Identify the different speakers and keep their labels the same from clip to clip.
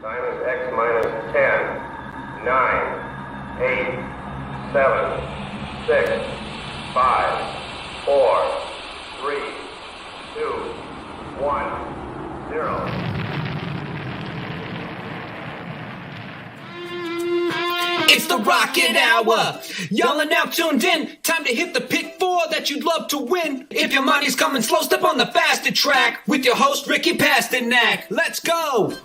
Speaker 1: Time is X minus 10, 9, 8, 7, 6, 5, 4, 3, 2, 1, 0.
Speaker 2: It's the Rocket Hour. Y'all are now tuned in. Time to hit the pick four that you'd love to win. If your money's coming slow, step on the faster track with your host, Ricky Pasternak. Let's go.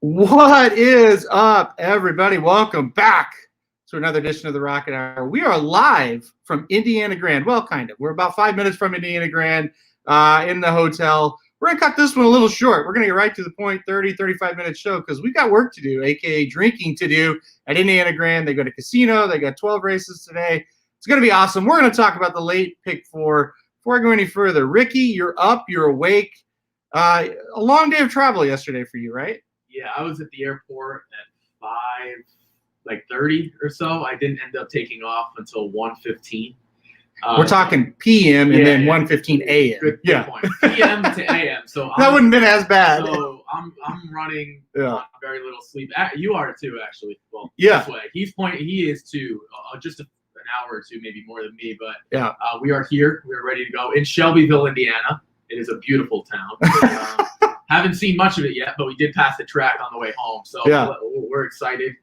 Speaker 3: What is up, everybody? Welcome back to another edition of the Rocket Hour. We are live from Indiana Grand. Well, kind of. We're about 5 minutes from Indiana Grand in the hotel. We're going to cut this one a little short. We're going to get right to the point, 30, 35-minute show, because we've got work to do, a.k.a. drinking to do at Indiana Grand. They go to casino. They got 12 races today. It's going to be awesome. We're going to talk about the late pick four. Before I go any further, Ricky, you're up. You're awake. A long day of travel yesterday for you, right?
Speaker 4: Yeah, I was at the airport at 5:30 or so. I didn't end up taking off until 1:15.
Speaker 3: We're talking PM and then 1:15 AM.
Speaker 4: Good point. PM to AM. So
Speaker 3: that wouldn't have been as bad.
Speaker 4: So I'm running on very little sleep. You are too, actually. Well,
Speaker 3: yeah.
Speaker 4: This way. He is too. Just an hour or two, maybe more than me. But
Speaker 3: yeah,
Speaker 4: we are here. We are ready to go in Shelbyville, Indiana. It is a beautiful town. Haven't seen much of it yet, but we did pass the track on the way home. So we're excited.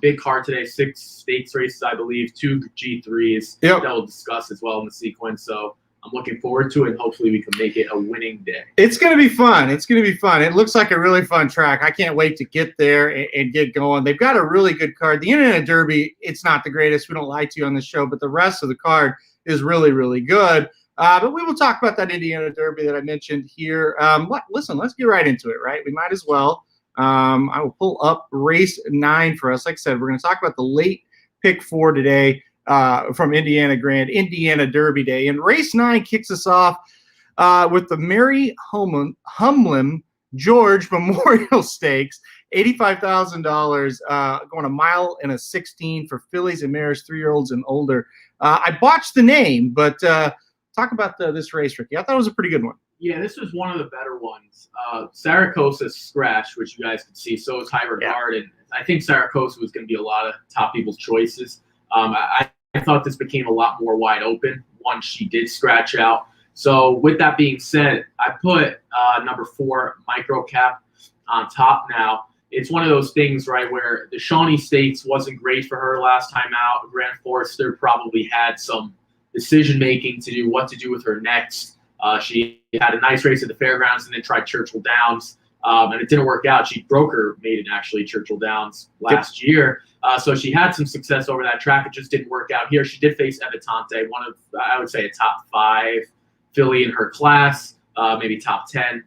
Speaker 4: Big car today, 6 stakes races, I believe, 2 G3s that we'll discuss as well in the sequence. So I'm looking forward to it, and hopefully we can make it a winning day.
Speaker 3: It's going to be fun. It looks like a really fun track. I can't wait to get there and get going. They've got a really good card. The Indiana Derby, it's not the greatest. We don't lie to you on this show, but the rest of the card is really, really good. But we will talk about that Indiana Derby that I mentioned here. Listen, let's get right into it, right? We might as well. I will pull up race 9 for us. Like I said, we're going to talk about the late pick 4 today from Indiana Grand, Indiana Derby Day. And race 9 kicks us off with the Mary Humlin George Memorial Stakes, $85,000, going a mile and a 16 for fillies and mares, 3-year-olds and older. I botched the name, but talk about this race, Ricky. I thought it was a pretty good one.
Speaker 4: Yeah, this was one of the better ones. Saracosa scratched, which you guys could see. So is High Regard, and I think Saracosa was going to be a lot of top people's choices. I thought this became a lot more wide open once she did scratch out. So with that being said, I put number 4, Microcap, on top now. It's one of those things, right, where the Shawnee Stakes wasn't great for her last time out. Grant Forster probably had some decision-making to do what to do with her next. She had a nice race at the fairgrounds and then tried Churchill Downs, and it didn't work out. She broke her maiden, actually, Churchill Downs last year. So she had some success over that track. It just didn't work out here. She did face Evitante, one of, I would say, a top 5 filly in her class, maybe top 10.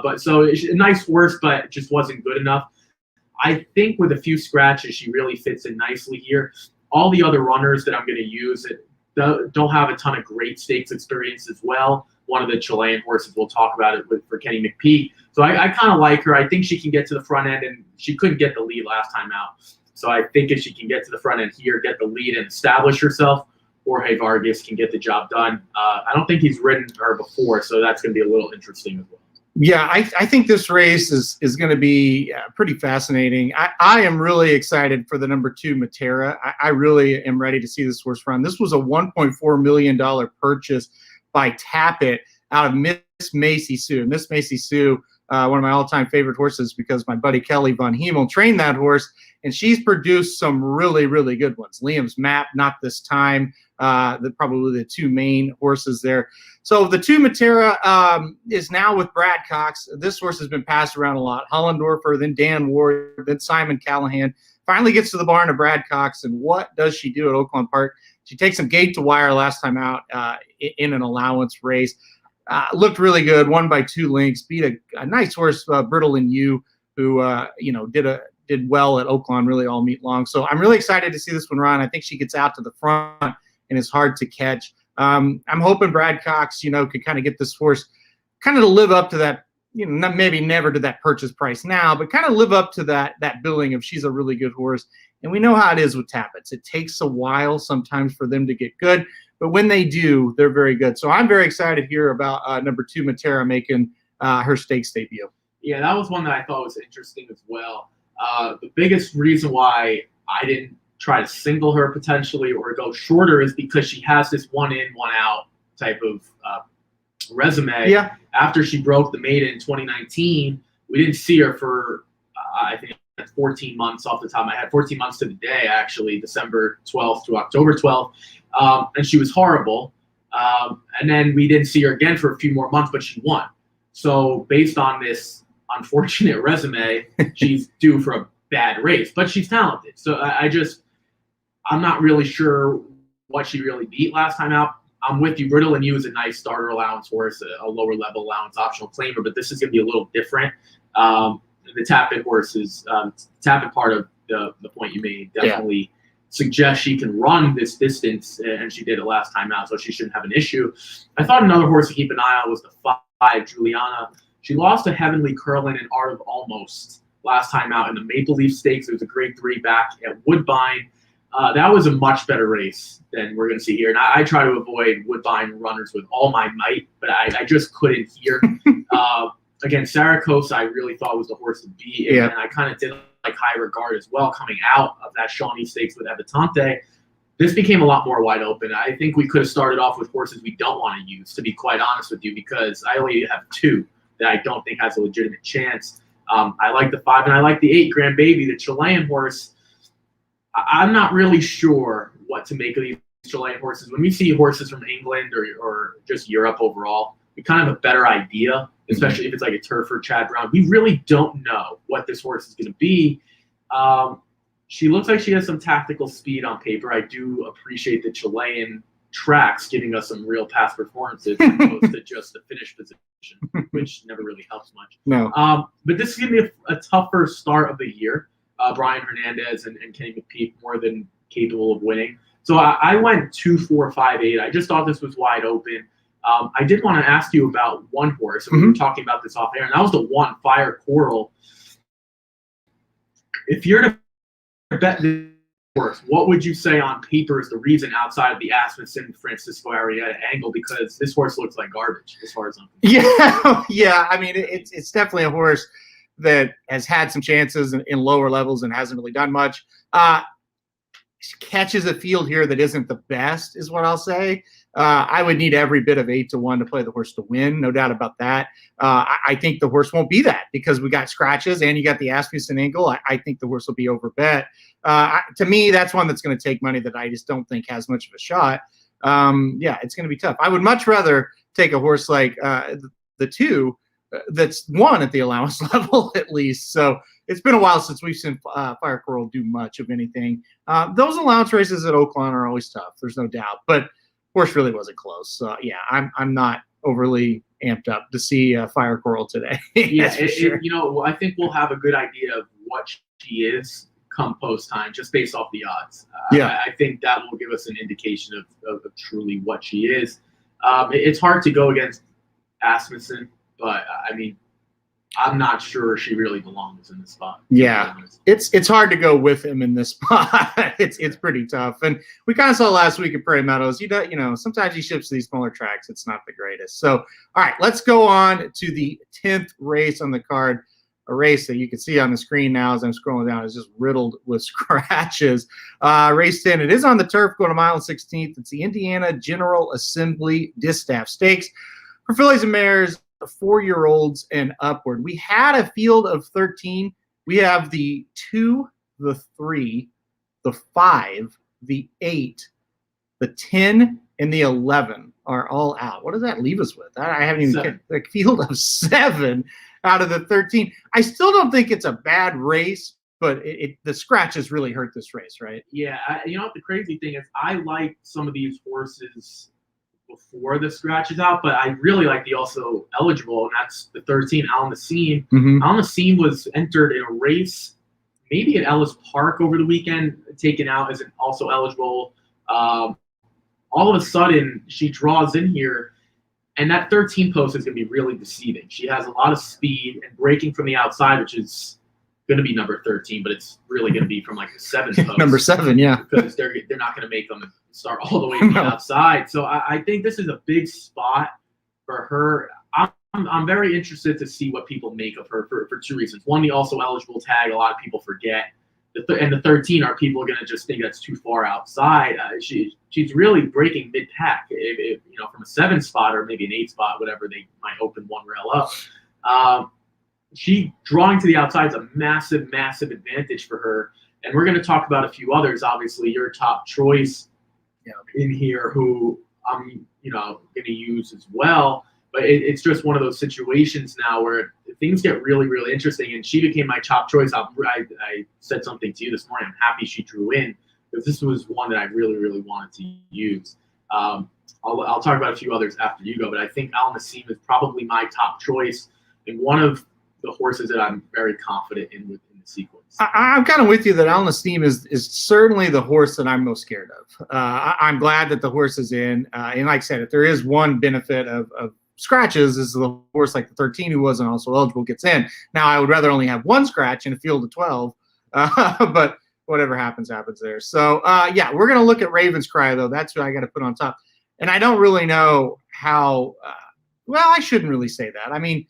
Speaker 4: But so a nice horse, but it just wasn't good enough. I think with a few scratches, she really fits in nicely here. All the other runners that I'm going to use don't have a ton of great stakes experience as well. One of the Chilean horses, we'll talk about it for Kenny McPeek. So I kind of like her. I think she can get to the front end, and she couldn't get the lead last time out. So I think if she can get to the front end here, get the lead and establish herself, Jorge Vargas can get the job done. I don't think he's ridden her before, so that's going to be a little interesting as well.
Speaker 3: Yeah, I think this race is going to be pretty fascinating. I am really excited for the number 2, Matera. I really am ready to see this horse run. This was a $1.4 million purchase by Tapit out of Miss Macy Sue. Miss Macy Sue, one of my all-time favorite horses because my buddy Kelly Von Hemel trained that horse, and she's produced some really, really good ones. Liam's Map, not this time. Probably the 2 main horses there. So the 2 Matera is now with Brad Cox. This horse has been passed around a lot. Hollendorfer, then Dan Ward, then Simon Callahan. Finally gets to the barn of Brad Cox, and what does she do at Oaklawn Park? She takes him gate to wire last time out in an allowance race. Looked really good, won by 2 lengths, beat a nice horse, Brittle and You, who did well at Oaklawn really all meet long. So I'm really excited to see this one run. I think she gets out to the front and is hard to catch. I'm hoping Brad Cox, could kind of get this horse kind of to live up to that maybe never to that purchase price now, but kind of live up to that billing of she's a really good horse. And we know how it is with Tappets. It takes a while sometimes for them to get good, but when they do, they're very good. So I'm very excited here about number 2, Matera, making her stakes debut.
Speaker 4: Yeah, that was one that I thought was interesting as well. The biggest reason why I didn't try to single her potentially or go shorter is because she has this one in, one out type of resume.
Speaker 3: Yeah.
Speaker 4: After she broke the maiden in 2019, we didn't see her for, I think, 14 months off the top of my head, 14 months to the day, actually, December 12th to October 12th. And she was horrible. And then we didn't see her again for a few more months, but she won. So based on this unfortunate resume, she's due for a bad race, but she's talented. So I'm not really sure what she really beat last time out. I'm with you. Riddle and You is a nice starter allowance horse, a lower level allowance optional claimer, but this is going to be a little different. The Tappet horse is Tappet part of the point you made definitely suggests she can run this distance, and she did it last time out, so she shouldn't have an issue. I thought another horse to keep an eye on was the 5, Juliana. She lost to Heavenly Curlin and Art of Almost last time out in the Maple Leaf Stakes. It was a grade 3 back at Woodbine. That was a much better race than we're going to see here. And I try to avoid Woodbine runners with all my might, but I just couldn't here. Again, Saracosa, I really thought was the horse to beat. And I kind of did like High Regard as well coming out of that Shawnee Stakes with Evitante. This became a lot more wide open. I think we could have started off with horses we don't want to use, to be quite honest with you, because I only have 2 that I don't think has a legitimate chance. I like the 5 and I like the 8, Grand Baby, the Chilean horse. I'm not really sure what to make of these Chilean horses. When we see horses from England or just Europe overall, we kind of have a better idea, especially if it's like a Turf or Chad Brown. We really don't know what this horse is going to be. She looks like she has some tactical speed on paper. I do appreciate the Chilean tracks giving us some real past performances as opposed to just the finish position, which never really helps much.
Speaker 3: No.
Speaker 4: But this is going to be a tougher start of the year. Brian Hernandez and Kenny McPeak more than capable of winning. So I went 2, 4, 5, 8. I just thought this was wide open. I did want to ask you about one horse. We were talking about this off air, and that was the 1, Fire Coral. If you're to bet this horse, what would you say on paper is the reason outside of the Asmussen Francisco Arietta angle? Because this horse looks like garbage as far as I'm concerned.
Speaker 3: Yeah. I mean, it's definitely a horse that has had some chances in lower levels and hasn't really done much. Catches a field here that isn't the best, is what I'll say. I would need every bit of 8-1 to play the horse to win, no doubt about that. I think the horse won't be that because we got scratches and you got the Asmussen angle. I think the horse will be overbet. To me, that's one that's going to take money that I just don't think has much of a shot. It's going to be tough. I would much rather take a horse like the 2 that's 1 at the allowance level at least. So it's been a while since we've seen Fire Coral do much of anything. Those allowance races at Oaklawn are always tough. There's no doubt, but horse really wasn't close. So I'm not overly amped up to see Fire Coral today.
Speaker 4: Sure. I think we'll have a good idea of what she is come post time, just based off the odds. I think that will give us an indication of truly what she is. It's hard to go against Asmussen, but I mean, I'm not sure she really belongs in this spot.
Speaker 3: Yeah, it's hard to go with him in this spot. It's pretty tough, and we kind of saw last week at Prairie Meadows. Sometimes he ships to these smaller tracks. It's not the greatest. So, all right, let's go on to the 10th race on the card. A race that you can see on the screen now as I'm scrolling down is just riddled with scratches. Race 10. It is on the turf, going to mile and 16th. It's the Indiana General Assembly Distaff Stakes for fillies and mares, 4-year-olds and upward. We had a field of 13. We have the 2, the 3, the 5, the 8, the 10, and the 11 are all out. What does that leave us with? I haven't even a field of 7 out of the 13. I still don't think it's a bad race, but the scratches really hurt this race, right?
Speaker 4: Yeah, the crazy thing is I like some of these horses before the scratch is out, but I really like the also eligible, and that's the 13, Al Nassim. Al Nassim was entered in a race, maybe at Ellis Park over the weekend, taken out as an also eligible. All of a sudden, she draws in here. And that 13 post is going to be really deceiving. She has a lot of speed and breaking from the outside, which is going to be number 13, but it's really going to be from like the 7th post.
Speaker 3: Number 7, yeah.
Speaker 4: Because they're not going to make them start all the way from the outside. So I think this is a big spot for her. I'm very interested to see what people make of her for 2 reasons. One, the also eligible tag, a lot of people forget. And the 13 are people going to just think that's too far outside. She's really breaking mid-pack, if from a 7 spot or maybe an 8 spot, whatever they might open one rail up. She drawing to the outside is a massive, massive advantage for her. And we're going to talk about a few others. Obviously, your top choice in here, who I'm going to use as well. But it's just one of those situations now where things get really, really interesting. And she became my top choice. I said something to you this morning. I'm happy she drew in because this was one that I really, really wanted to use. I'll talk about a few others after you go, but I think Al Naseem is probably my top choice and one of the horses that I'm very confident in within the sequence.
Speaker 3: I'm kind of with you that Al Naseem is certainly the horse that I'm most scared of. I'm glad that the horse is in. And like I said, if there is one benefit of scratches is the horse like the 13 who wasn't also eligible gets in. Now I would rather only have 1 scratch in a field of 12, but whatever happens there. So we're going to look at Raven's Cry though. That's what I got to put on top. And I don't really know how, I shouldn't really say that. I mean,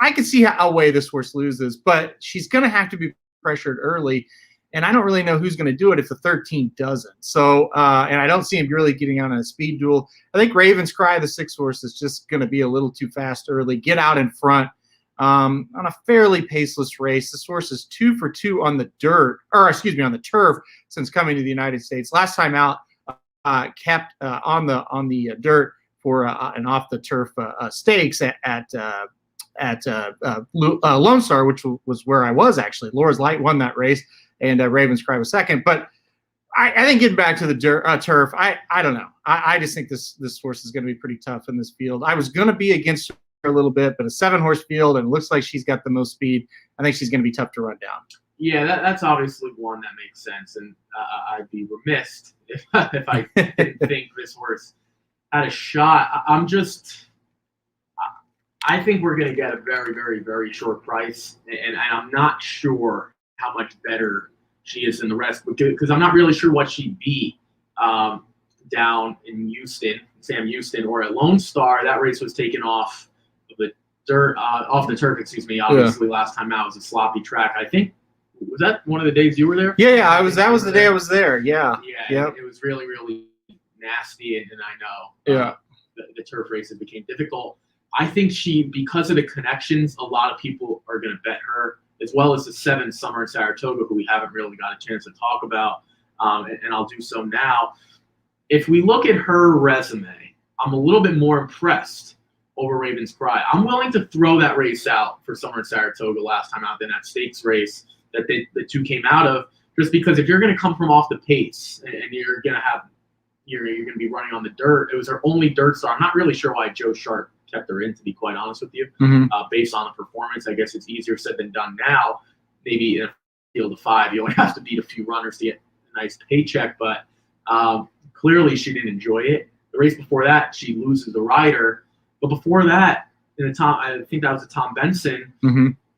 Speaker 3: I can see how way this horse loses, but she's going to have to be pressured early. And I don't really know who's going to do it if the 13 doesn't. So, and I don't see him really getting on a speed duel. I think Raven's Cry, the 6 horse, is just going to be a little too fast early. Get out in front on a fairly paceless race. This horse is 2 for 2 on the on the turf since coming to the United States. Last time out, kept on the dirt for an off the turf stakes at Lone Star, which was where I was actually. Laura's Light won that race. And Raven's Cry was second. But I think getting back to the turf, I don't know. I just think this horse is going to be pretty tough in this field. I was going to be against her a little bit, but a 7-horse field, and it looks like she's got the most speed. I think she's going to be tough to run down.
Speaker 4: Yeah, that's obviously one that makes sense. And I'd be remiss if I didn't think this horse had a shot. I think we're going to get a very, very, very short price. And I'm not sure how much better she is than the rest, because I'm not really sure what she'd be down in Sam Houston, or at Lone Star. That race was taken off the turf. Obviously, last time out was a sloppy track. I think was that one of the days you were there?
Speaker 3: Yeah, that was the day I was there. Yeah.
Speaker 4: It was really, really nasty, and I know the turf races became difficult. I think because of the connections, a lot of people are going to bet her, as well as the 7 Summer in Saratoga, who we haven't really got a chance to talk about, and I'll do so now. If we look at her resume, I'm a little bit more impressed over Raven's Cry. I'm willing to throw that race out for Summer in Saratoga last time out, than that stakes race that the 2 came out of, just because if you're going to come from off the pace and you're going to be running on the dirt, it was her only dirt star. I'm not really sure why Joe Sharp kept her in, to be quite honest with you. Based on the performance, I guess it's easier said than done now. Maybe in a field of 5, you only have to beat a few runners to get a nice paycheck, but clearly she didn't enjoy it. The race before that, she loses the rider, but before that, I think that was a Tom Benson.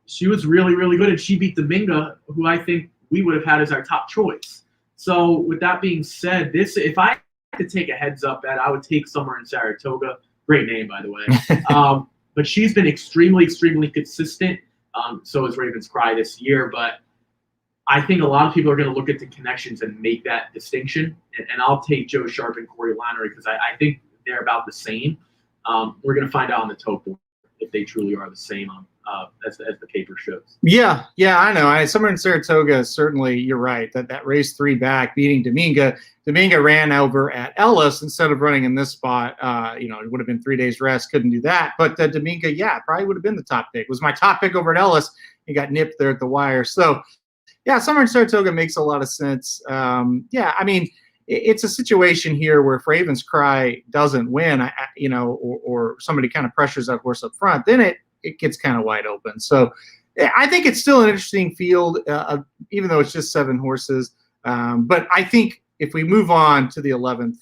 Speaker 4: She was really, really good, and she beat Dominga, who I think we would have had as our top choice. So with that being said, if I had to take a heads-up bet, I would take Summer in Saratoga. Great name, by the way. But she's been extremely, extremely consistent. So is Raven's Cry this year. But I think a lot of people are going to look at the connections and make that distinction. And I'll take Joe Sharp and Corey Lanerie because I think they're about the same. We're going to find out on the total if they truly are the same as the paper shows. Yeah,
Speaker 3: I know. Summer in Saratoga, certainly, you're right. That race 3 back, beating Dominga. Dominga ran over at Ellis instead of running in this spot. It would have been 3 days rest. Couldn't do that. But Dominga, probably would have been the top pick. It was my top pick over at Ellis. He got nipped there at the wire. So, Summer in Saratoga makes a lot of sense. I mean, it's a situation here where if Raven's Cry doesn't win, or somebody kind of pressures that horse up front, then it gets kind of wide open. So I think it's still an interesting field, even though it's just 7 horses. But I think if we move on to the 11th,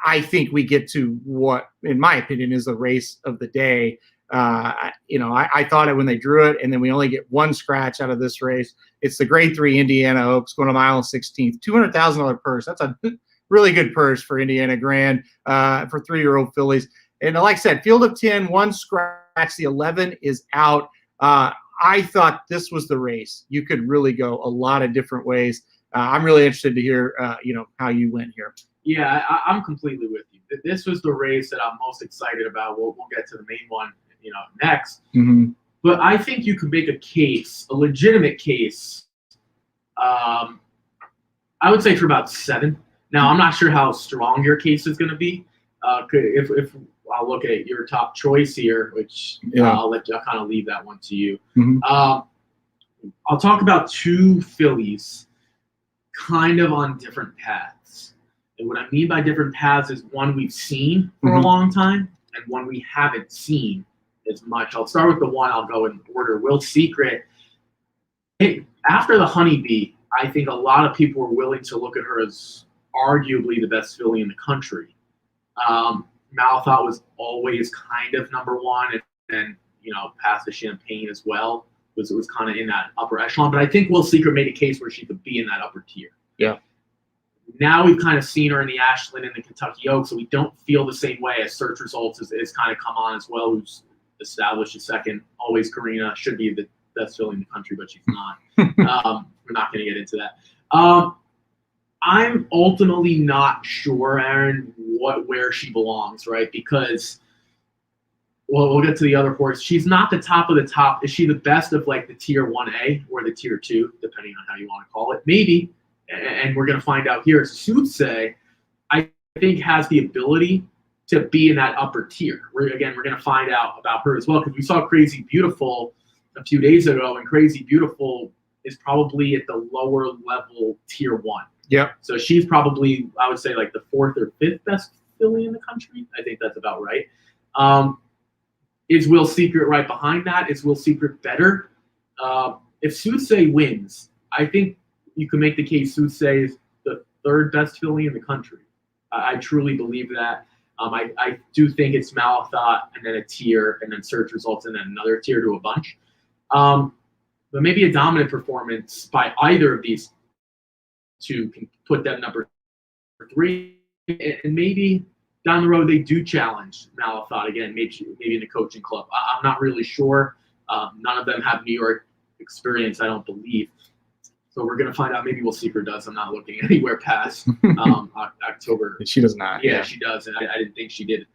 Speaker 3: I think we get to what, in my opinion, is the race of the day. I thought it when they drew it, and then we only get one scratch out of this race. It's the Grade 3 Indiana Oaks going a mile and 16th, $200,000 purse. That's a really good purse for Indiana Grand for 3-year-old fillies. And like I said, field of 10, one scratch. The 11 is out. I thought this was the race. You could really go a lot of different ways. I'm really interested to hear, how you went here.
Speaker 4: Yeah, I'm completely with you. This was the race that I'm most excited about. We'll get to the main one, next.
Speaker 3: Mm-hmm.
Speaker 4: But I think you can make a legitimate case. I would say for about 7. Now, I'm not sure how strong your case is going to be. If I'll look at your top choice here, which I'll kind of leave that one to you.
Speaker 3: Mm-hmm.
Speaker 4: I'll talk about 2 fillies kind of on different paths. And what I mean by different paths is one we've seen for a long time and one we haven't seen as much. I'll start with the one, I'll go in order. Will Secret. After the Honeybee, I think a lot of people were willing to look at her as arguably the best filly in the country. Malathot was always kind of number 1, and then past the Champagne as well was kind of in that upper echelon. But I think Will Secret made a case where she could be in that upper tier.
Speaker 3: Yeah.
Speaker 4: Now we've kind of seen her in the Ashland and the Kentucky Oaks, so we don't feel the same way as Search Results is kind of come on as well, who's established a second. Always Karina should be the best filly in the country, but she's not. We're not going to get into that. I'm ultimately not sure, Aaron, where she belongs, right? Because, we'll get to the other horse. She's not the top of the top. Is she the best of like the tier 1A or the tier 2, depending on how you want to call it? Maybe, and we're going to find out here. Soothsay, I think, has the ability to be in that upper tier. We're going to find out about her as well, because we saw Crazy Beautiful a few days ago, and Crazy Beautiful is probably at the lower level tier 1.
Speaker 3: Yep. So
Speaker 4: she's probably, I would say, like the 4th or 5th best filly in the country. I think that's about right. Is Will Secret right behind that? Is Will Secret better? If Soothsay wins, I think you can make the case Soothsay is the 3rd best filly in the country. I truly believe that. I do think it's Malathot and then a tier and then Search Results and then another tier to a bunch. But maybe a dominant performance by either of these 2 can put them number 3. And maybe down the road they do challenge Malathot again, maybe in the coaching club. I'm not really sure. None of them have New York experience, I don't believe. So we're going to find out. Maybe Will Secret does. I'm not looking anywhere past October.
Speaker 3: She does not.
Speaker 4: Yeah, she does, and I didn't think she did.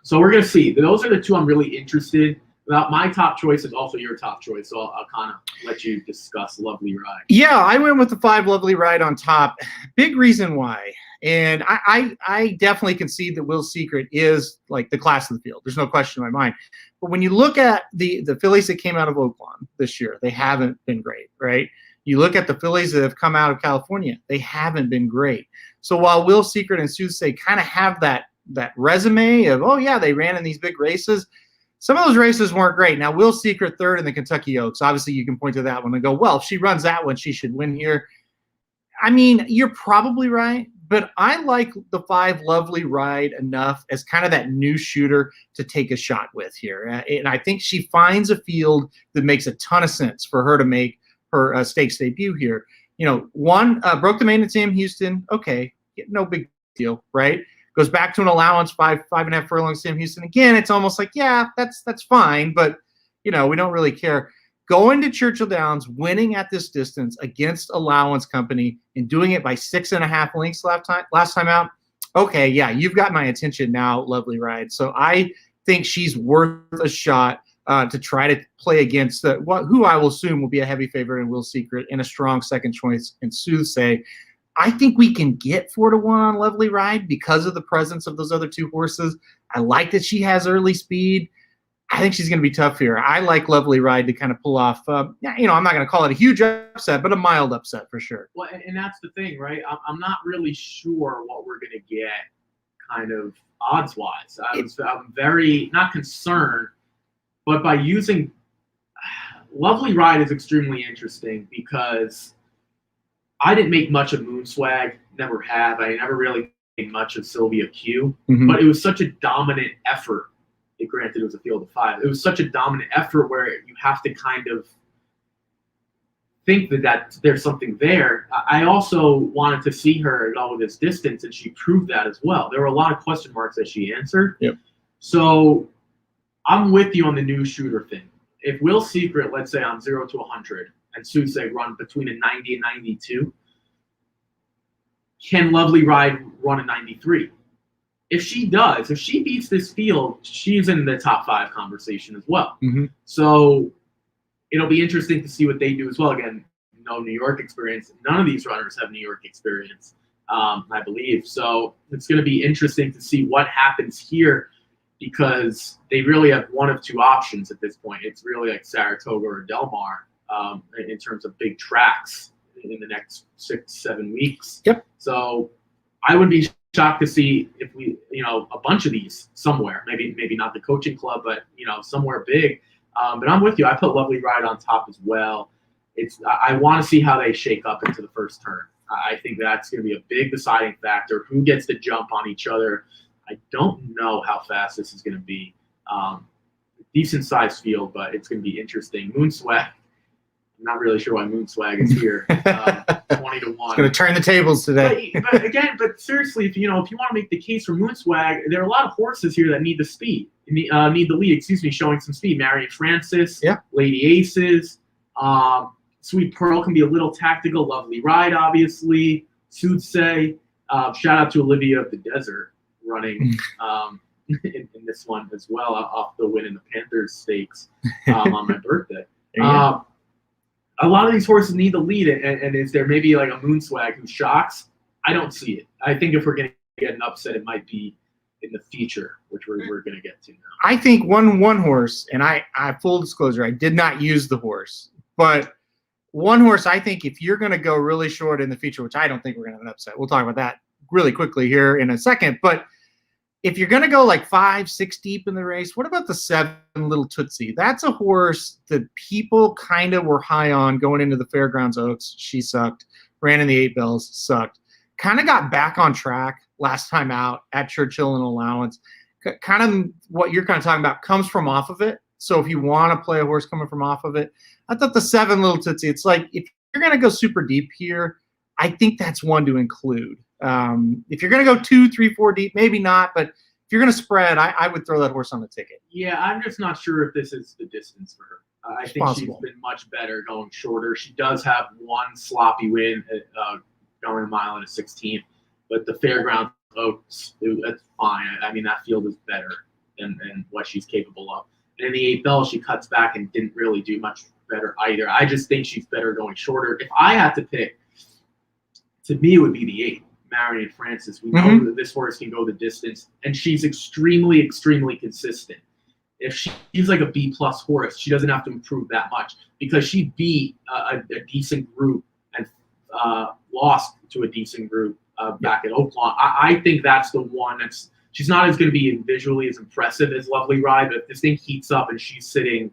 Speaker 4: So we're going to see. Those are the 2 I'm really interested about. My top choice is also your top choice, so I'll kind of let you discuss Lovely Ride.
Speaker 3: Yeah, I went with the 5 Lovely Ride on top. Big reason why. And I definitely concede that Will Secret is like the class of the field. There's no question in my mind. But when you look at the fillies that came out of Oaklawn this year, they haven't been great, right? You look at the fillies that have come out of California, they haven't been great. So while Will Secret and Soothsay kind of have that resume of, oh, yeah, they ran in these big races, some of those races weren't great. Now, Will Secret 3rd in the Kentucky Oaks. Obviously, you can point to that one and go, well, if she runs that one, she should win here. I mean, you're probably right. But I like the 5 Lovely Ride enough as kind of that new shooter to take a shot with here. And I think she finds a field that makes a ton of sense for her to make her stakes debut here. One, broke the main at Sam Houston. Okay, no big deal, right? Goes back to an allowance, 5.5 furlongs Sam Houston. Again, it's almost like, yeah, that's fine, but, we don't really care. Going to Churchill Downs, winning at this distance against Allowance Company and doing it by 6.5 lengths last time out. Okay, yeah, you've got my attention now, Lovely Ride. So I think she's worth a shot to try to play against who I will assume will be a heavy favorite in Will Secret and a strong second choice in Soothsay. I think we can get 4-1 on Lovely Ride because of the presence of those other 2 horses. I like that she has early speed. I think she's going to be tough here. I like Lovely Ride to kind of pull off, I'm not going to call it a huge upset, but a mild upset for sure.
Speaker 4: Well, and that's the thing, right? I'm not really sure what we're going to get kind of odds-wise. I'm very, not concerned, but by using Lovely Ride is extremely interesting because I didn't make much of Moonswag, never have. I never really much of Sylvia Q,
Speaker 3: Mhm.
Speaker 4: but it was such a dominant effort. Granted, it was a field of 5. It was such a dominant effort where you have to kind of think that there's something there. I also wanted to see her at all of this distance, and she proved that as well. There were a lot of question marks that she answered.
Speaker 3: Yep.
Speaker 4: So I'm with you on the new shooter thing. If Will Secret, let's say on 0 to 100, and Susek run between a 90 and 92, can Lovely Ride run a 93? If she does, if she beats this field, she's in the top 5 conversation as well.
Speaker 3: Mhm.
Speaker 4: So it'll be interesting to see what they do as well. Again, no New York experience. None of these runners have New York experience, I believe. So it's going to be interesting to see what happens here, because they really have one of 2 options at this point. It's really like Saratoga or Del Mar in terms of big tracks in the next 6-7 weeks.
Speaker 3: Yep.
Speaker 4: So I would be shocked to see if we, a bunch of these somewhere. Maybe not the coaching club, but somewhere big. But I'm with you. I put Lovely Ride on top as well. I want to see how they shake up into the first turn. I think that's going to be a big deciding factor. Who gets the jump on each other? I don't know how fast this is going to be. Decent sized field, but it's going to be interesting. Moonswag. I'm not really sure why Moonswag is here. 20 to 1.
Speaker 3: It's going to turn the tables today.
Speaker 4: But seriously, if you want to make the case for Moonswag, there are a lot of horses here that need the speed, need the lead. Showing some speed. Marion Francis,
Speaker 3: Yeah.
Speaker 4: Lady Aces, Sweet Pearl can be a little tactical. Lovely Ride, obviously. Soothsay. Shout out to Olivia of the Desert running in this one as well, off the win in the Panthers Stakes on my birthday.
Speaker 3: Yeah.
Speaker 4: A lot of these horses need the lead, and is there maybe like a Moonswag who shocks? I don't see it. I think if we're going to get an upset, it might be in the feature, which we're going to get to now.
Speaker 3: I think one horse, and I full disclosure, I did not use the horse, but one horse, I think if you're going to go really short in the feature, which I don't think we're going to have an upset, we'll talk about that really quickly here in a second, but if you're going to go like 5-6 deep in the race, what about the 7 Little Tootsie? That's a horse that people kind of were high on going into the Fairgrounds Oaks. She sucked. Ran in the 8 Bells, sucked. Kind of got back on track last time out at Churchill and Allowance. Kind of what you're kind of talking about comes from off of it. So if you want to play a horse coming from off of it, I thought the 7 Little Tootsie, it's like if you're going to go super deep here, I think that's one to include. If you're going to go 2, 3, 4 deep, maybe not, but if you're going to spread, I would throw that horse on the ticket.
Speaker 4: Yeah, I'm just not sure if this is the distance for her. I think
Speaker 3: possible.
Speaker 4: She's been much better going shorter. She does have one sloppy win at going a mile and a 16th, but the Fairground Oaks, that's fine. I mean, that field is better than what she's capable of. And in the 8 Bell, she cuts back and didn't really do much better either. I just think she's better going shorter. If I had to pick, to me, it would be the 8. Marion Francis. We know that this horse can go the distance, and she's extremely, extremely consistent. If she's like a B+ horse, she doesn't have to improve that much because she beat a decent group and lost to a decent group back at Oaklawn. I think that's the one she's not as going to be visually as impressive as Lovely Ride, but if this thing heats up and she's sitting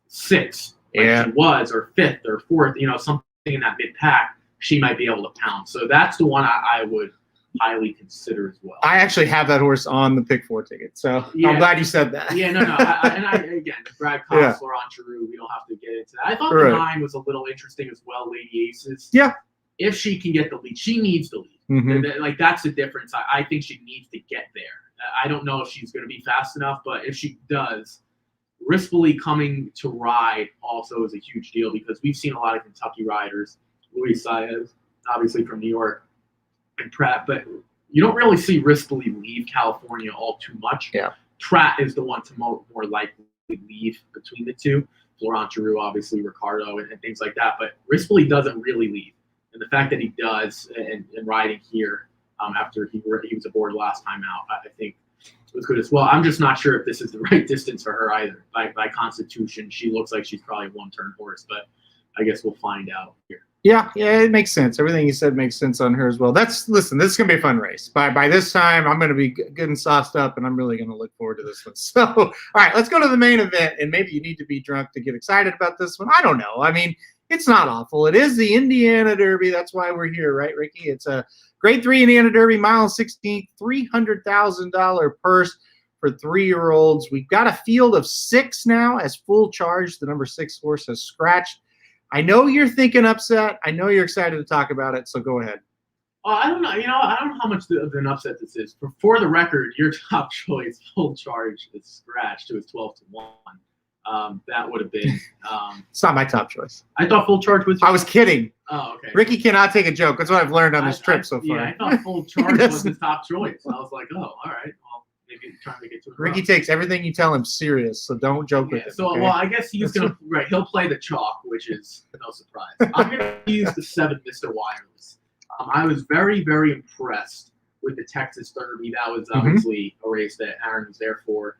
Speaker 4: 6th, like she was, or 5th or 4th, something in that mid-pack, she might be able to pound. So that's the one I would highly consider as well.
Speaker 3: I actually have that horse on the pick 4 ticket, so
Speaker 4: Yeah.
Speaker 3: I'm glad you said that.
Speaker 4: Yeah, no. Again, Brad Cox, Laurent Giroux, we don't have to get into that. I thought the 9 was a little interesting as well, Lady Aces.
Speaker 3: Yeah.
Speaker 4: If she can get the lead, she needs the lead.
Speaker 3: Mhm.
Speaker 4: Like, that's the difference. I think she needs to get there. I don't know if she's going to be fast enough, but if she does, Rispoli coming to ride also is a huge deal because we've seen a lot of Kentucky riders. Luis Saez, obviously from New York, and Pratt, but you don't really see Rispoli leave California all too much.
Speaker 3: Yeah.
Speaker 4: Pratt is the one to more likely leave between the two. Laurent Giroux, obviously, Ricardo, and things like that. But Rispoli doesn't really leave. And the fact that he does, and riding here after he was aboard last time out, I think was good as well. I'm just not sure if this is the right distance for her either. By constitution, she looks like she's probably a one-turn horse, but I guess we'll find out here.
Speaker 3: Yeah, it makes sense. Everything you said makes sense on her as well. Listen, this is going to be a fun race. By this time, I'm going to be good and sauced up, and I'm really going to look forward to this one. So, all right, let's go to the main event, and maybe you need to be drunk to get excited about this one. I don't know. I mean, it's not awful. It is the Indiana Derby. That's why we're here, right, Ricky? It's a Grade 3 Indiana Derby, mile 16th, $300,000 purse for 3-year-olds. We've got a field of 6 now as Full Charge. The number 6 horse has scratched. I know you're thinking upset. I know you're excited to talk about it, so go ahead.
Speaker 4: I don't know. I don't know how much of an upset this is. For the record, your top choice, Full Charge, is scratched. It was 12-1. That would have been.
Speaker 3: It's not my top choice.
Speaker 4: I thought Full Charge was.
Speaker 3: I was kidding.
Speaker 4: Oh, okay.
Speaker 3: Ricky cannot take a joke. That's what I've learned on this trip so far.
Speaker 4: Yeah, I thought Full Charge was his top choice. I was like, oh, all right. Well, maybe trying to get to it.
Speaker 3: Ricky takes everything you tell him serious, so don't joke with it.
Speaker 4: So,
Speaker 3: okay?
Speaker 4: well, I guess he's gonna he'll play the chalk, which is no surprise. I'm gonna use the 7, Mr. Wireless. I was very, very impressed with the Texas Derby. That was obviously a race that Aaron was there for.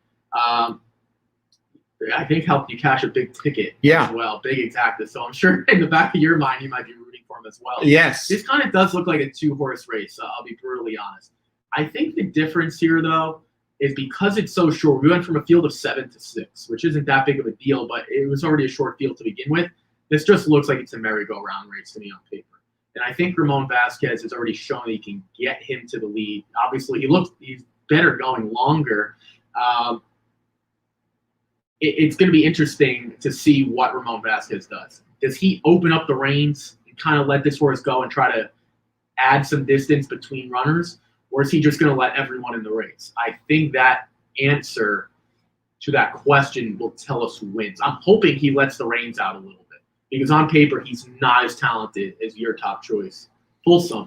Speaker 4: I think helped you cash a big ticket as well, big exacta. So I'm sure in the back of your mind you might be rooting for him as well.
Speaker 3: Yes.
Speaker 4: This kind of does look like a 2-horse race. I'll be brutally honest. I think the difference here, though, is because it's so short. We went from a field of 7 to 6, which isn't that big of a deal, but it was already a short field to begin with. This just looks like it's a merry-go-round race to me on paper. And I think Ramon Vasquez has already shown that he can get him to the lead. Obviously, he's better going longer. It's going to be interesting to see what Ramon Vasquez does. Does he open up the reins and kind of let this horse go and try to add some distance between runners? Or is he just going to let everyone in the race? I think that answer to that question will tell us who wins. I'm hoping he lets the reins out a little bit because on paper, he's not as talented as your top choice, Folsom.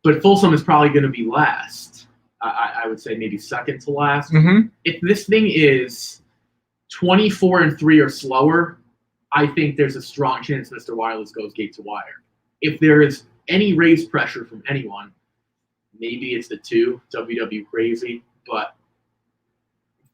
Speaker 4: But Folsom is probably going to be last. I would say maybe second to last. If this thing is 24-3 or slower, I think there's a strong chance Mr. Wireless goes gate to wire. If there is any race pressure from anyone, maybe it's the 2, WW Crazy, but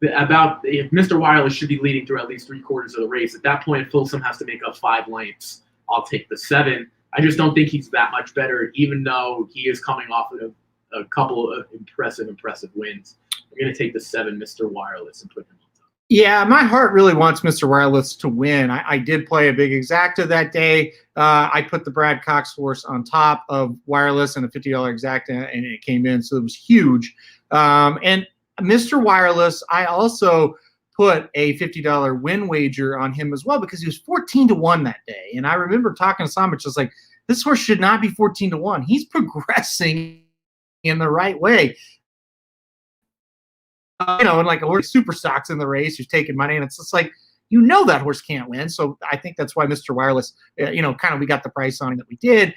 Speaker 4: if Mr. Wireless should be leading through at least 3/4 of the race, at that point, Folsom has to make up 5 lengths. I'll take the 7. I just don't think he's that much better, even though he is coming off of a couple of impressive wins. I'm going to take the 7, Mr. Wireless, and put him on top.
Speaker 3: Yeah, my heart really wants Mr. Wireless to win. I did play a big exacta that day. I put the Brad Cox horse on top of Wireless and a $50 exacta, and it came in, so it was huge. And Mr. Wireless, I also put a $50 win wager on him as well because he was 14-1 that day. And I remember talking to Samich, just like, this horse should not be 14-1. He's progressing in the right way. And like a horse super stocks in the race who's taking money, and it's just like, that horse can't win. So I think that's why Mr. Wireless, we got the price on him that we did.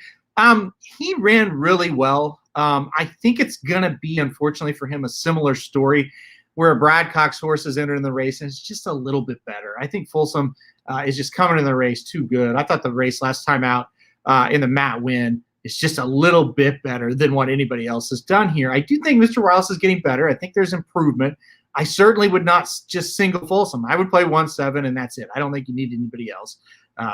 Speaker 3: He ran really well. I think it's going to be, unfortunately for him, a similar story where a Brad Cox horse is entered in the race and it's just a little bit better. I think Folsom is just coming in the race too good. I thought the race last time out in the Matt win is just a little bit better than what anybody else has done here. I do think Mr. Wireless is getting better. I think there's improvement. I certainly would not just single Folsom. I would play 1-7 and that's it. I don't think you need anybody else.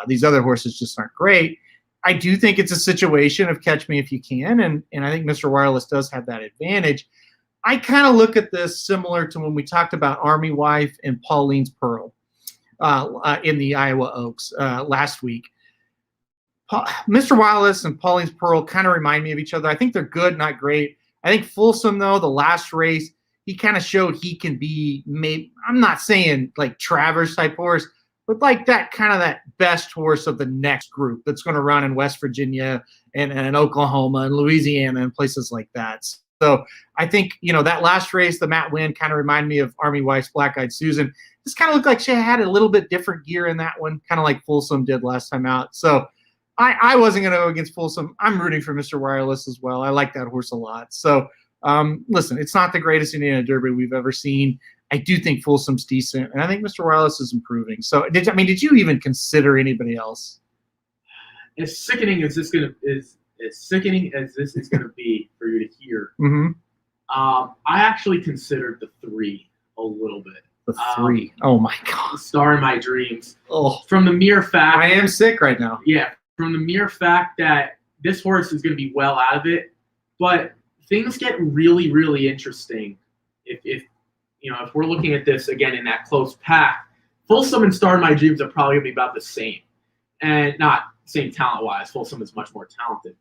Speaker 3: These other horses just aren't great. I do think it's a situation of catch me if you can, and I think Mr. Wireless does have that advantage. I kind of look at this similar to when we talked about Army Wife and Pauline's Pearl in the Iowa Oaks last week. Mr. Wireless and Pauline's Pearl kind of remind me of each other. I think they're good, not great. I think Folsom, though, the last race, he kind of showed he can be I'm not saying like Travers type horse, but like that kind of that best horse of the next group that's going to run in West Virginia and Oklahoma and Louisiana and places like that. So I think, that last race, the Matt win, kind of reminded me of Army Wife's Black Eyed Susan. This kind of looked like she had a little bit different gear in that one, kind of like Folsom did last time out. So I wasn't going to go against Folsom. I'm rooting for Mr. Wireless as well. I like that horse a lot. So listen, it's not the greatest Indiana Derby we've ever seen. I do think Folsom's decent, and I think Mr. Wireless is improving. So did you even consider anybody else?
Speaker 4: As sickening as this is going to be for you to hear, I actually considered the 3 a little bit.
Speaker 3: The 3. Oh my God.
Speaker 4: The Star in My Dreams.
Speaker 3: Oh,
Speaker 4: from the mere fact
Speaker 3: I am sick right now.
Speaker 4: Yeah, from the mere fact that this horse is going to be well out of it, but things get really, really interesting if we're looking at this again in that close pack. Folsom and Star in My Dreams are probably going to be about the same, and not same talent-wise. Folsom is much more talented.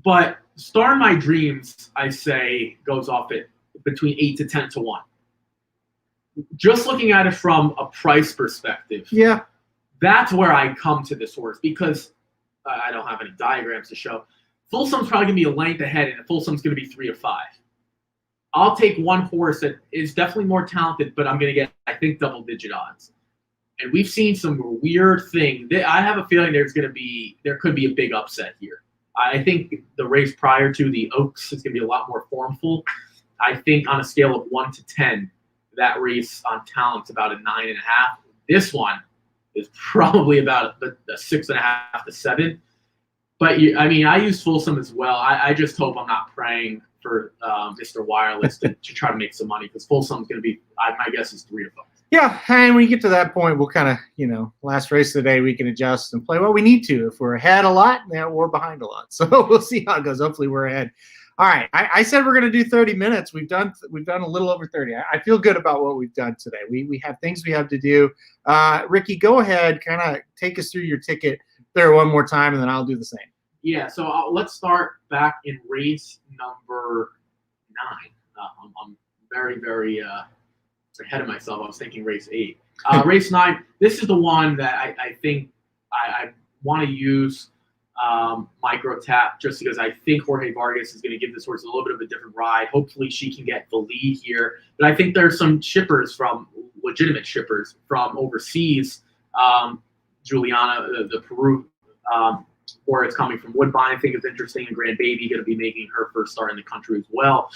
Speaker 4: But Star in My Dreams, I say, goes off at between 8 to 10 to 1. Just looking at it from a price perspective,
Speaker 3: Yeah.
Speaker 4: that's where I come to this horse because I don't have any diagrams to show. Folsom's probably going to be a length ahead, and Folsom's going to be 3 to 5. I'll take one horse that is definitely more talented, but I'm going to get, I think, double-digit odds. And we've seen some weird thing. I have a feeling there could be a big upset here. I think the race prior to the Oaks is going to be a lot more formful. I think on a scale of 1 to 10, that race on talent's about a 9.5. This one is probably about a 6.5 to 7. But I use Folsom as well. I just hope I'm not praying for Mr. Wireless to try to make some money because Folsom's going to be, my guess is 3 to 5.
Speaker 3: Yeah, and when you get to that point, we'll kind of, last race of the day, we can adjust and play what we need to. If we're ahead a lot, we're behind a lot. So we'll see how it goes. Hopefully we're ahead. All right, I said we're going to do 30 minutes. We've done a little over 30. I feel good about what we've done today. We have things we have to do. Ricky, go ahead, kind of take us through your ticket there one more time, and then I'll do the same.
Speaker 4: Yeah, so let's start back in race number 9. I'm very, very ahead of myself. I was thinking race 8. Race 9, this is the one that I think I want to use micro tap just because I think Jorge Vargas is going to give this horse a little bit of a different ride. Hopefully she can get the lead here. But I think there's some legitimate shippers from overseas. Juliana, the Peru, or it's coming from Woodbine, I think is interesting. And Grand Baby going to be making her first start in the country as well.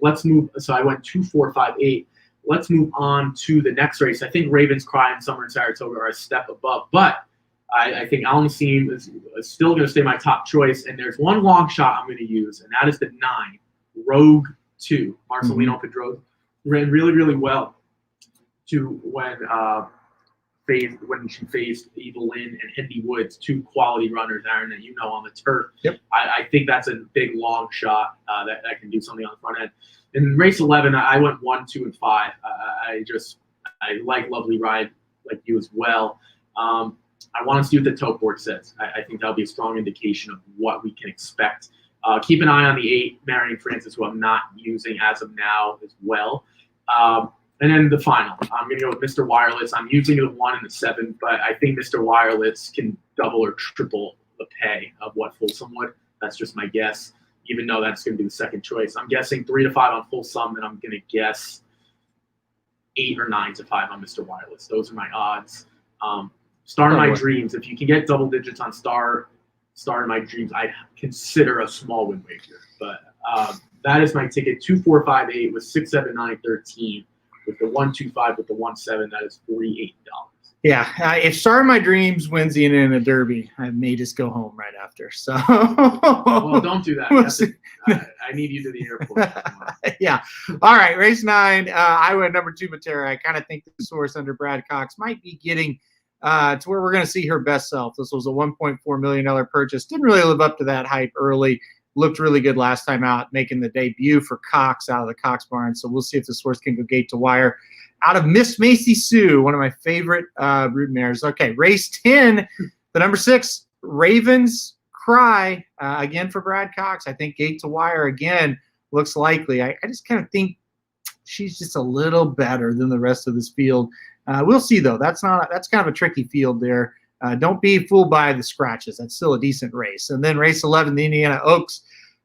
Speaker 4: Let's move. So I went 2, 4, 5, 8. Let's move on to the next race. I think Raven's Cry and Summer in Saratoga are a step above, but I think Almasim is still going to stay my top choice. And there's one long shot I'm going to use, and that is the 9, Rogue 2. Marcelino Pedrosa ran really, really well to when she faced Evelyn and Hindi Woods, 2 quality runners, Aaron, that on the turf.
Speaker 3: Yep.
Speaker 4: I think that's a big long shot that can do something on the front end. In race 11, I went 1, 2, and 5. I like Lovely Ride like you as well. I want to see what the tote board says. I think that'll be a strong indication of what we can expect. Keep an eye on the 8, Marion Francis, who I'm not using as of now as well. And then the final, I'm going to go with Mr. Wireless. I'm using the 1 and the 7, but I think Mr. Wireless can double or triple the pay of what Folsom would. That's just my guess, even though that's going to be the second choice. I'm guessing 3 to 5 on Folsom, and I'm going to guess 8 or 9 to 5 on Mr. Wireless. Those are my odds. Star in My Dreams. If you can get double digits on Star in My Dreams, I'd consider a small win wager. But that is my ticket. 2, 4, 5, 8 with 6, 7, 9, 13. With the 1, 2, 5 with the 1, 7, that is $48.
Speaker 3: Yeah, if Star in My Dreams wins the Indiana Derby, I may just go home right after. So,
Speaker 4: well, don't do that. I need you to the airport.
Speaker 3: Yeah. All right, race 9. I went number 2, Matera. I kind of think the source under Brad Cox might be getting to where we're going to see her best self. This was a $1.4 million purchase. Didn't really live up to that hype early. Looked really good last time out, making the debut for Cox out of the Cox barn. So we'll see if this horse can go gate to wire. Out of Miss Macy Sue, one of my favorite brood mares. Okay, race 10, the number 6, Raven's Cry, again for Brad Cox. I think gate to wire again looks likely. I just kind of think she's just a little better than the rest of this field. We'll see, though. That's kind of a tricky field there. Don't be fooled by the scratches. That's still a decent race. And then race 11, the Indiana Oaks.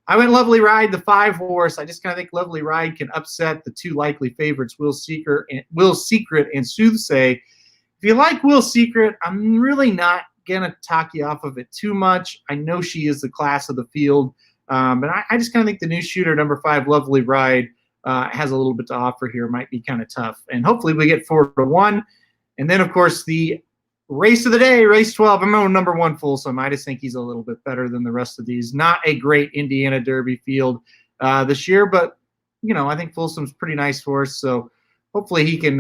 Speaker 3: I went Lovely Ride, the 5 horse. I just kind of think Lovely Ride can upset the 2 likely favorites, Will Secret and Soothsay. If you like Will Secret, I'm really not going to talk you off of it too much. I know she is the class of the field. But I just kind of think the new shooter, number 5, Lovely Ride, has a little bit to offer here. Might be kind of tough. And hopefully we get 4 to 1. And then, of course, the race of the day, race 12. I'm on number 1, Folsom. I just think he's a little bit better than the rest of these. Not a great Indiana Derby field this year, but, I think Folsom's pretty nice for us. So hopefully he can,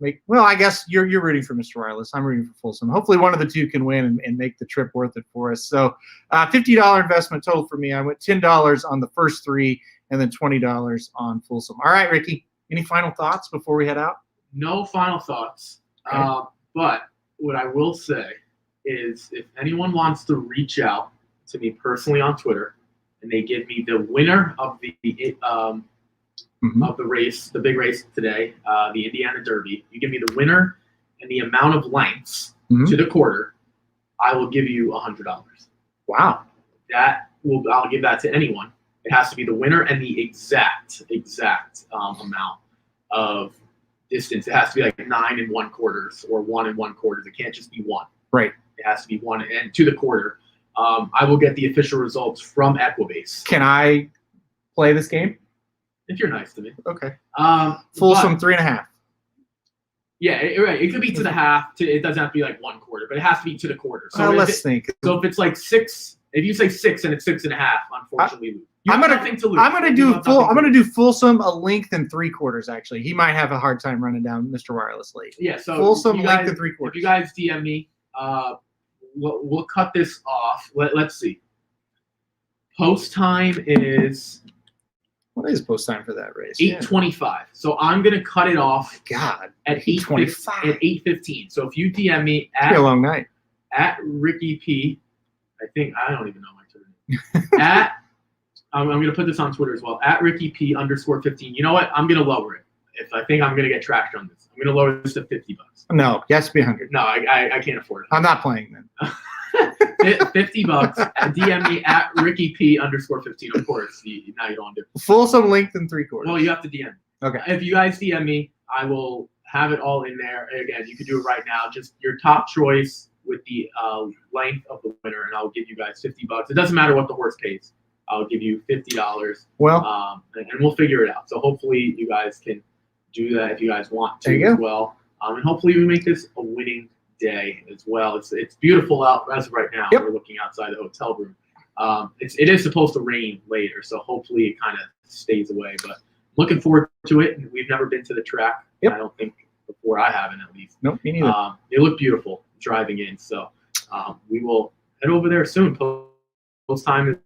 Speaker 3: make – well, I guess you're rooting for Mr. Wireless. I'm rooting for Folsom. Hopefully one of the 2 can win and make the trip worth it for us. So $50 investment total for me. I went $10 on the first 3 and then $20 on Folsom. All right, Ricky, any final thoughts before we head out?
Speaker 4: No final thoughts.
Speaker 3: Okay.
Speaker 4: But what I will say is if anyone wants to reach out to me personally on Twitter, and they give me the winner of the race, the big race today, the Indiana Derby. You give me the winner and the amount of lengths to the quarter, I will give you $100.
Speaker 3: Wow.
Speaker 4: I'll give that to anyone. It has to be the winner and the exact amount of distance. It has to be like 9 1/4 or 1 1/4. It can't just be one.
Speaker 3: Right.
Speaker 4: It has to be 1 and to the quarter. I will get the official results from Equibase.
Speaker 3: Can I play this game?
Speaker 4: If you're nice to me.
Speaker 3: Okay.
Speaker 4: but-
Speaker 3: Folsom 3.5.
Speaker 4: Yeah, right. It could be to the half. It doesn't have to be like 1/4, but it has to be to the quarter. So
Speaker 3: Let's think.
Speaker 4: So if it's like 6, if you say 6 and it's 6.5, unfortunately,
Speaker 3: I'm gonna do Folsom a length and 3/4. Actually, he might have a hard time running down Mr. Wireless late.
Speaker 4: Yeah, so
Speaker 3: Folsom length and 3/4.
Speaker 4: If you guys DM me, we'll cut this off. Let's see. Post time is
Speaker 3: What is post time for that race?
Speaker 4: 8:25. So I'm gonna cut it off
Speaker 3: God,
Speaker 4: at
Speaker 3: 8:25.
Speaker 4: At 8:15. So if you DM me
Speaker 3: It's gonna be a long night.
Speaker 4: at Ricky P, I don't even know my Twitter name. I'm going to put this on Twitter as well. At Ricky P _15. You know what? I'm going to lower it. If I think I'm going to get traction on this, I'm going to lower this to $50.
Speaker 3: No, it has to be 100.
Speaker 4: No, I can't afford it.
Speaker 3: I'm not playing then.
Speaker 4: $50. And DM me at Ricky P _15. Of course, now you don't want to do it.
Speaker 3: Folsom length and 3/4.
Speaker 4: Well, you have to DM me.
Speaker 3: Okay.
Speaker 4: If you guys DM me, I will have it all in there. Again, you can do it right now. Just your top choice with the length of the winner, and I'll give you guys $50. It doesn't matter what the horse pays. I'll give you $50.
Speaker 3: Well,
Speaker 4: and we'll figure it out. So hopefully you guys can do that if you guys want
Speaker 3: There
Speaker 4: to
Speaker 3: you
Speaker 4: as
Speaker 3: go.
Speaker 4: well. And hopefully we make this a winning day as well. It's beautiful out as of right now.
Speaker 3: Yep.
Speaker 4: We're looking outside the hotel room. It is supposed to rain later, so hopefully it kind of stays away. But looking forward to it. We've never been to the track.
Speaker 3: Yep.
Speaker 4: I don't think before. I haven't, at least.
Speaker 3: nope, me neither.
Speaker 4: They look beautiful driving in. So we will head over there soon. Post time is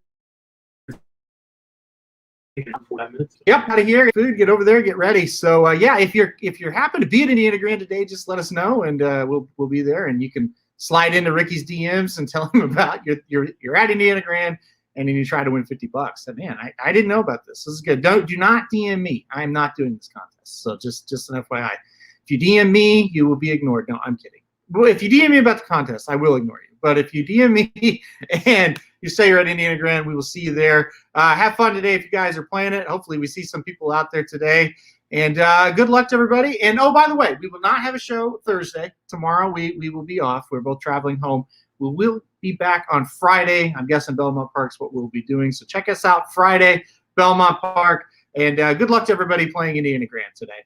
Speaker 4: 45 minutes.
Speaker 3: Yep, out of here, food, get over there, get ready. So yeah, if you're happen to be at Indiana Grand today, just let us know, and we'll be there, and you can slide into Ricky's DMs and tell him about you're at Indiana Grand, and then you try to win $50. And man, I didn't know about this. This is good. Do not DM me. I'm not doing this contest. So just an FYI. If you DM me, you will be ignored. No, I'm kidding. Well, if you DM me about the contest, I will ignore you. But if you DM me and you say you're at Indiana Grand, we will see you there. Have fun today if you guys are playing it. Hopefully we see some people out there today. And good luck to everybody. And oh, by the way, we will not have a show Thursday. Tomorrow we will be off. We're both traveling home. We will be back on Friday. I'm guessing Belmont Park's what we'll be doing. So check us out Friday, Belmont Park. And good luck to everybody playing Indiana Grand today.